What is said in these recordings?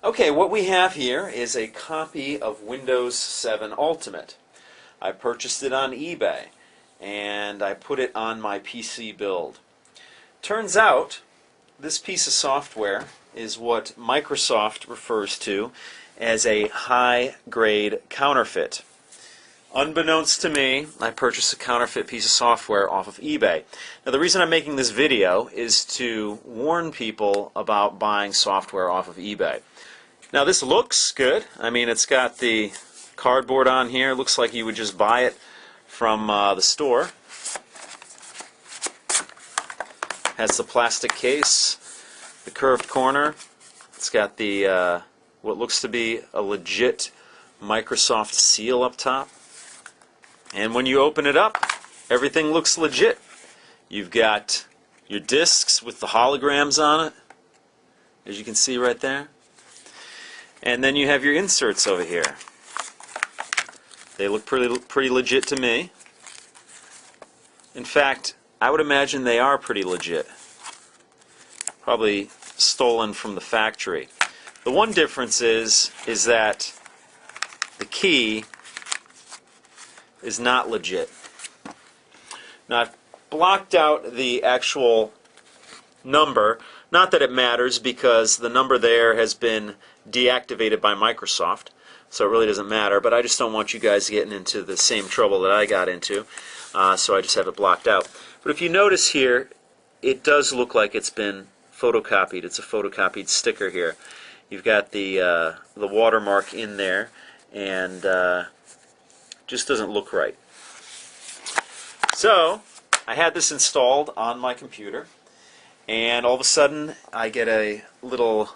Okay, what we have here is a copy of Windows 7 Ultimate. I purchased it on eBay and I put it on my PC build. Turns out this piece of software is what Microsoft refers to as a high-grade counterfeit. Unbeknownst to me, I purchased a counterfeit piece of software off of eBay. Now, the reason I'm making this video is to warn people about buying software off of eBay. Now, this looks good. I mean, it's got the cardboard on here. It looks like you would just buy it from the store. Has the plastic case, the curved corner. It's got the what looks to be a legit Microsoft seal up top. And when you open it up, everything looks legit. You've got your discs with the holograms on it, as you can see right there. And then you have your inserts over here. They look pretty legit to me. In fact, I would imagine they are pretty legit. Probably stolen from the factory. The one difference is that the key is not legit. Now, I've blocked out the actual number. Not that it matters, because the number there has been deactivated by Microsoft, so it really doesn't matter, but I just don't want you guys getting into the same trouble that I got into, so I just have it blocked out. But if you notice here, it does look like it's been photocopied. It's a photocopied sticker here. You've got the watermark in there, and just doesn't look right. So I had this installed on my computer, and all of a sudden I get a little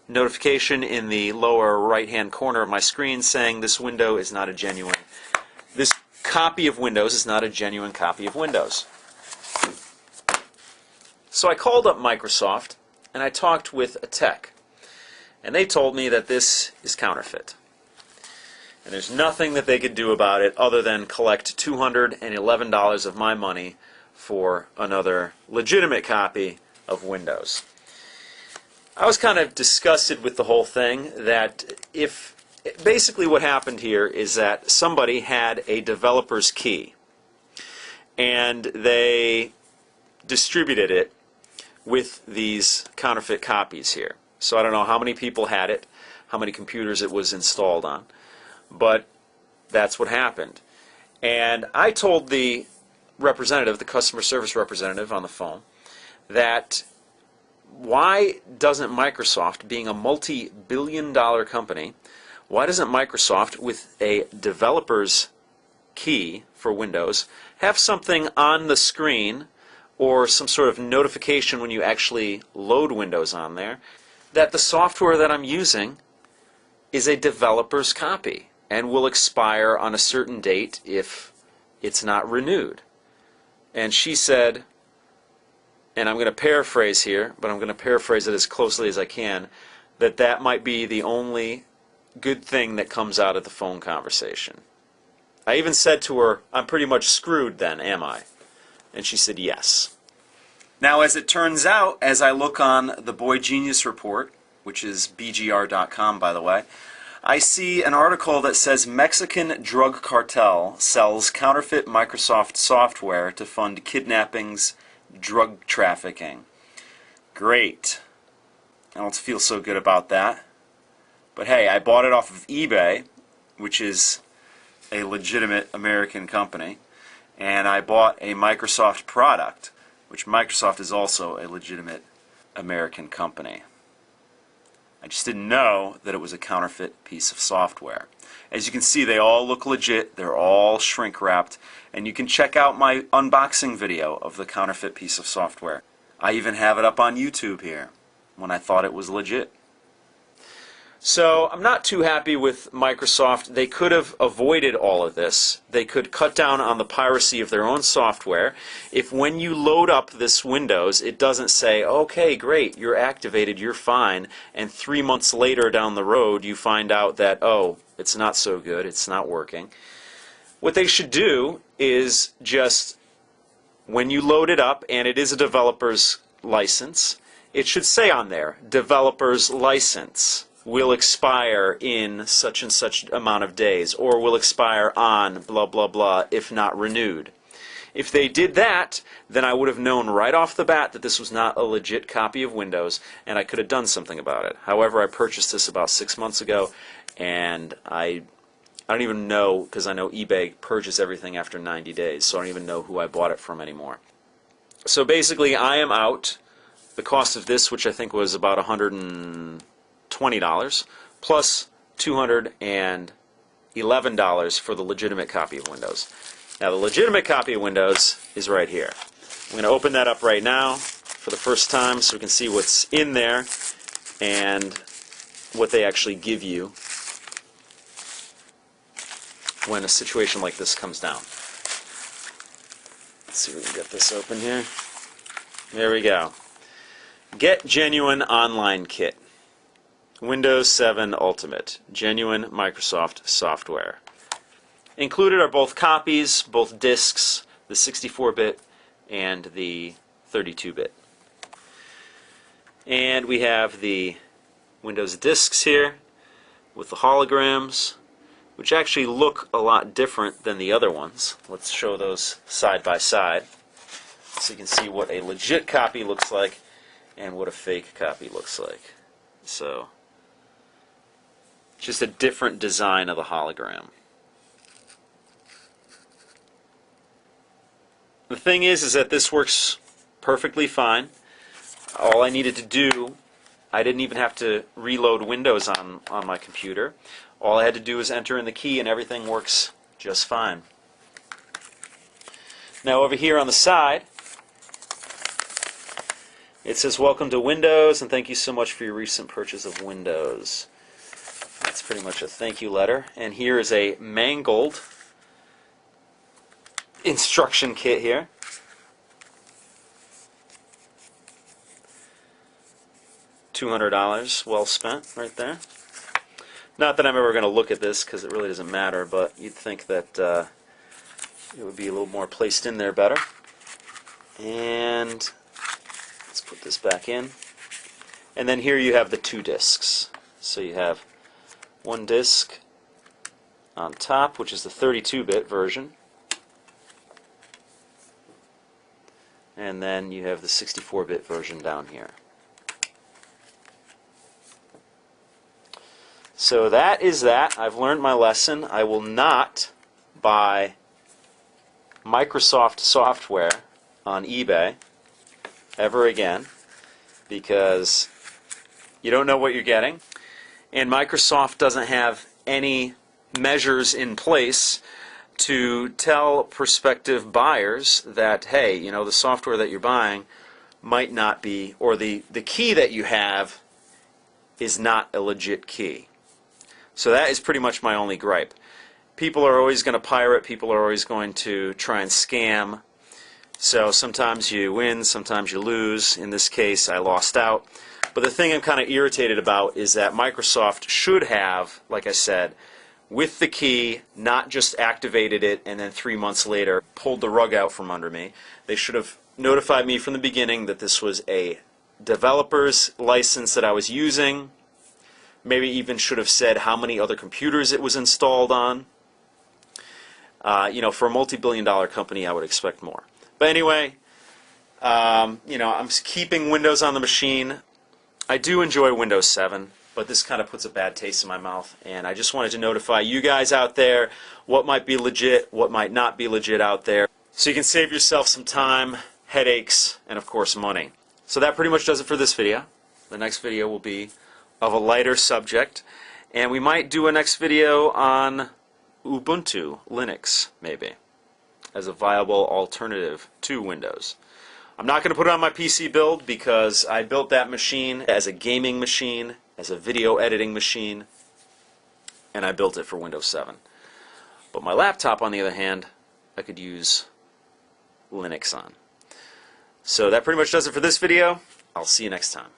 notification in the lower right hand corner of my screen saying this window is not a genuine, this copy of Windows is not a genuine copy of Windows. So I called up Microsoft and I talked with a tech, and they told me that this is counterfeit. And there's nothing that they could do about it other than collect $211 of my money for another legitimate copy of Windows. I was kind of disgusted with the whole thing, that if basically what happened here is that somebody had a developer's key and they distributed it with these counterfeit copies here. So I don't know how many people had it, how many computers it was installed on, but that's what happened. And I told the representative, the customer service representative on the phone, that why doesn't Microsoft, being a multi-billion-dollar company, why doesn't Microsoft, with a developer's key for Windows, have something on the screen or some sort of notification when you actually load Windows on there that the software that I'm using is a developer's copy and will expire on a certain date if it's not renewed. And she said, and I'm going to paraphrase here, but I'm going to paraphrase it as closely as I can, that that might be the only good thing that comes out of the phone conversation. I even said to her, I'm pretty much screwed then, am I? And she said yes. Now, as it turns out, as I look on the Boy Genius report, which is bgr.com, by the way, I see an article that says Mexican drug cartel sells counterfeit Microsoft software to fund kidnappings, drug trafficking. Great. I don't feel so good about that. But hey, I bought it off of eBay, which is a legitimate American company, and I bought a Microsoft product, which Microsoft is also a legitimate American company. I just didn't know that it was a counterfeit piece of software. As you can see, they all look legit. They're all shrink wrapped, and you can check out my unboxing video of the counterfeit piece of software. I even have it up on YouTube here when I thought it was legit. So I'm not too happy with Microsoft. They could have avoided all of this. They could cut down on the piracy of their own software. If when you load up this Windows, it doesn't say, okay, great, you're activated, you're fine, and 3 months later down the road you find out that, oh, it's not so good, it's not working. What they should do is just, when you load it up, and it is a developer's license, it should say on there, developer's license. will expire in such and such amount of days, or will expire on blah blah blah if not renewed. If they did that, then I would have known right off the bat that this was not a legit copy of Windows, and I could have done something about it. However, I purchased this about 6 months ago, and I don't even know, because I know eBay purges everything after 90 days, so I don't even know who I bought it from anymore. So basically, I am out. The cost of this, which I think was about $120, plus $211 for the legitimate copy of Windows. Now, the legitimate copy of Windows is right here. I'm going to open that up right now for the first time so we can see what's in there and what they actually give you when a situation like this comes down. Let's see if we can get this open here. There we go. Get Genuine Online Kit. Windows 7 Ultimate. Genuine Microsoft software. Included are both copies, both discs, the 64-bit and the 32-bit. And we have the Windows discs here with the holograms, which actually look a lot different than the other ones. Let's show those side by side so you can see what a legit copy looks like and what a fake copy looks like. So, just a different design of the hologram. The thing is that this works perfectly fine. All I needed to do, I didn't even have to reload Windows on my computer. All I had to do was enter in the key and everything works just fine. Now over here on the side, it says, "Welcome to Windows and thank you so much for your recent purchase of Windows." That's pretty much a thank you letter. And here is a mangled instruction kit here. $200 well spent right there. Not that I'm ever going to look at this because it really doesn't matter, but you'd think that it would be a little more placed in there better. And let's put this back in. And then here you have the two discs. So you have one disc on top, which is the 32-bit version. And then you have the 64-bit version down here. So that is that. I've learned my lesson. I will not buy Microsoft software on eBay ever again because you don't know what you're getting. And Microsoft doesn't have any measures in place to tell prospective buyers that, hey, you know, the software that you're buying might not be, or the key that you have is not a legit key. So that is pretty much my only gripe. People are always going to pirate, people are always going to try and scam. So sometimes you win, sometimes you lose. In this case, I lost out. But the thing I'm kind of irritated about is that Microsoft should have, like I said, with the key, not just activated it and then 3 months later pulled the rug out from under me. They should have notified me from the beginning that this was a developer's license that I was using. Maybe even should have said how many other computers it was installed on. You know, for a multi-billion-dollar company, I would expect more. But anyway, you know, I'm keeping Windows on the machine. I do enjoy Windows 7. But this kind of puts a bad taste in my mouth, and I just wanted to notify you guys out there what might be legit, what might not be legit out there, so you can save yourself some time, headaches, and of course money. So that pretty much does it for this video. The next video will be of a lighter subject, and we might do a next video on Ubuntu Linux, maybe, as a viable alternative to Windows. I'm not going to put it on my PC build because I built that machine as a gaming machine, as a video editing machine, and I built it for Windows 7. But my laptop, on the other hand, I could use Linux on. So that pretty much does it for this video. I'll see you next time.